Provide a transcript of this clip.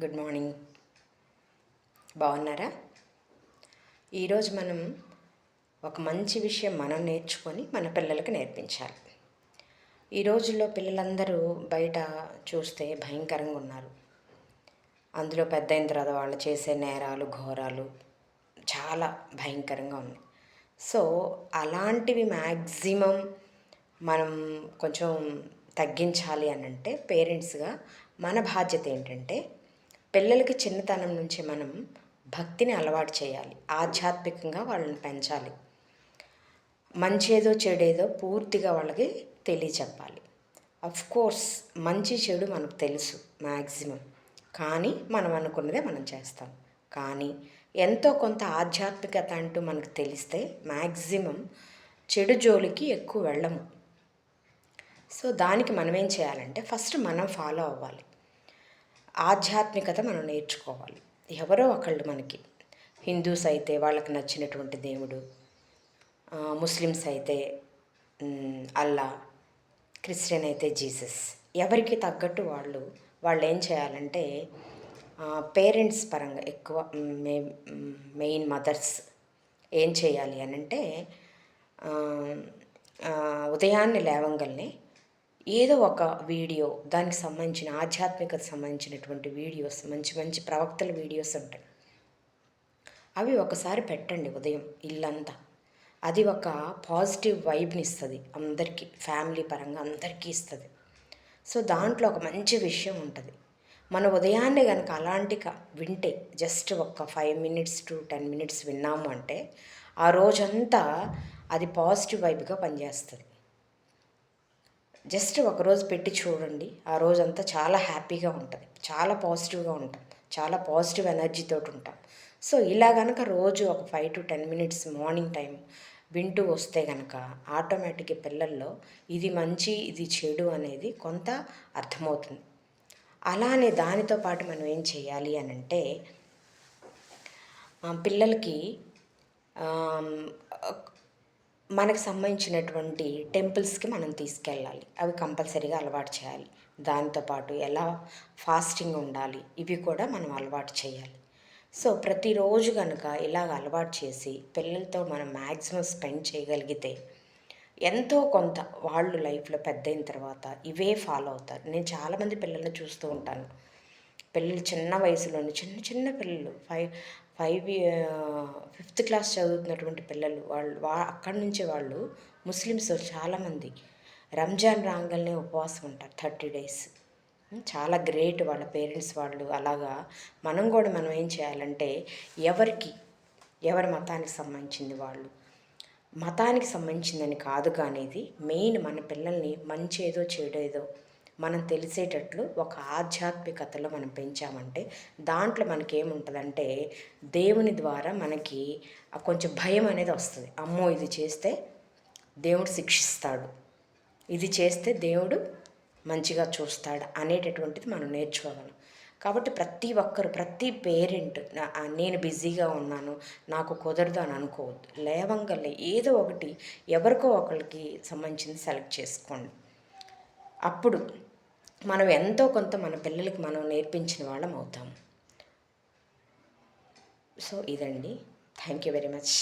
Good morning. బాగున్నారా? ఈరోజు మనం ఒక మంచి విషయం మనం నేర్చుకొని మన పిల్లలకు నేర్పించాలి. ఈ రోజుల్లో పిల్లలందరూ బయట చూస్తే భయంకరంగా ఉన్నారు. అందులో పెద్ద అయిన తర్వాత వాళ్ళు చేసే నేరాలు ఘోరాలు చాలా భయంకరంగా ఉన్నాయి. సో అలాంటివి మ్యాక్సిమం మనం కొంచెం తగ్గించాలి అని అంటే పేరెంట్స్గా మన బాధ్యత ఏంటంటే పిల్లలకి చిన్నతనం నుంచి మనం భక్తిని అలవాటు చేయాలి. ఆధ్యాత్మికంగా వాళ్ళని పెంచాలి. మంచేదో చెడేదో పూర్తిగా వాళ్ళకి తెలియచెప్పాలి. కోర్స్ మంచి చెడు మనకు తెలుసు మ్యాక్సిమం, కానీ మనం అనుకున్నదే మనం చేస్తాం. కానీ ఎంతో కొంత ఆధ్యాత్మికత అంటూ మనకు తెలిస్తే మ్యాక్సిమం చెడు జోలికి ఎక్కువ వెళ్ళము. సో దానికి మనం ఏం చేయాలంటే ఫస్ట్ మనం ఫాలో అవ్వాలి. ఆధ్యాత్మికత మనం నేర్చుకోవాలి. ఎవరో ఒకళ్ళు మనకి హిందూస్ అయితే వాళ్ళకి నచ్చినటువంటి దేవుడు, ముస్లిమ్స్ అయితే అల్లా, క్రిస్టియన్ అయితే జీసస్. ఎవరికి తగ్గట్టు వాళ్ళు ఏం చేయాలంటే పేరెంట్స్ పరంగా ఎక్కువ మెయిన్ మదర్స్ ఏం చేయాలి అని అంటే ఉదయాన్నే లేవంగానే ఏదో ఒక వీడియో దానికి సంబంధించిన ఆధ్యాత్మికత సంబంధించినటువంటి వీడియోస్, మంచి మంచి ప్రవక్తల వీడియోస్ ఉంటాయి. అవి ఒకసారి పెట్టండి ఉదయం ఇల్లంతా. అది ఒక పాజిటివ్ వైబ్ని ఇస్తుంది అందరికీ, ఫ్యామిలీ పరంగా అందరికీ ఇస్తుంది. సో దాంట్లో ఒక మంచి విషయం ఉంటుంది. మన ఉదయాన్నే కనుక అలాంటి వింటే జస్ట్ ఒక 5 minutes to 10 minutes విన్నాము అంటే ఆ రోజంతా అది పాజిటివ్ వైబ్గా పనిచేస్తుంది. జస్ట్ ఒకరోజు పెట్టి చూడండి, ఆ రోజంతా చాలా హ్యాపీగా ఉంటుంది, చాలా పాజిటివ్గా ఉంటాం, చాలా పాజిటివ్ ఎనర్జీతో ఉంటాం. సో ఇలా కనుక రోజు ఒక 5 to 10 minutes మార్నింగ్ టైం వింటూ వస్తే కనుక ఆటోమేటిక్గా పిల్లల్లో ఇది మంచి ఇది చెడు అనేది కొంత అర్థమవుతుంది. అలానే దానితో పాటు మనం ఏం చేయాలి అని అంటే పిల్లలకి మనకు సంబంధించినటువంటి టెంపుల్స్కి మనం తీసుకెళ్ళాలి. అవి కంపల్సరీగా అలవాటు చేయాలి. దాంతోపాటు ఎలా ఫాస్టింగ్ ఉండాలి ఇవి కూడా మనం అలవాటు చేయాలి. సో ప్రతిరోజు కనుక ఇలాగ అలవాటు చేసి పిల్లలతో మనం మ్యాక్సిమం స్పెండ్ చేయగలిగితే ఎంతో కొంత వాళ్ళు లైఫ్లో పెద్ద అయిన తర్వాత ఇవే ఫాలో అవుతారు. నేను చాలామంది పిల్లల్ని చూస్తూ ఉంటాను. పిల్లలు చిన్న వయసులోని చిన్న చిన్న పిల్లలు 5th class చదువుతున్నటువంటి పిల్లలు అక్కడి నుంచి వాళ్ళు ముస్లిమ్స్ చాలామంది రంజాన్ రాగానే ఉపవాసం ఉంటారు 30 days. చాలా గ్రేట్ వాళ్ళ పేరెంట్స్ వాళ్ళు. అలాగా మనం ఏం చేయాలంటే ఎవరి మతానికి సంబంధించింది వాళ్ళు, మతానికి సంబంధించిందని కాదు, కానీ ఇది మెయిన్ మన పిల్లల్ని మంచేదో చెడేదో మనం తెలిసేటట్లు ఒక ఆధ్యాత్మికతలో మనం పెంచామంటే దాంట్లో మనకేముంటుందంటే దేవుని ద్వారా మనకి కొంచెం భయం అనేది వస్తుంది. అమ్మో ఇది చేస్తే దేవుడు శిక్షిస్తాడు, ఇది చేస్తే దేవుడు మంచిగా చూస్తాడు అనేటటువంటిది మనం నేర్చుకోగలం. కాబట్టి ప్రతి ఒక్కరు, ప్రతి పేరెంట్ నేను బిజీగా ఉన్నాను నాకు కుదరదు అని అనుకోవద్దు. లేవంగలే ఏదో ఒకటి ఎవరికో ఒకరికి సంబంధించింది సెలెక్ట్ చేసుకోండి. అప్పుడు మనం ఎంతో కొంత మన పిల్లలకి మనం నేర్పించిన వాళ్ళం అవుతాము. సో ఇదండి. Thank you very much.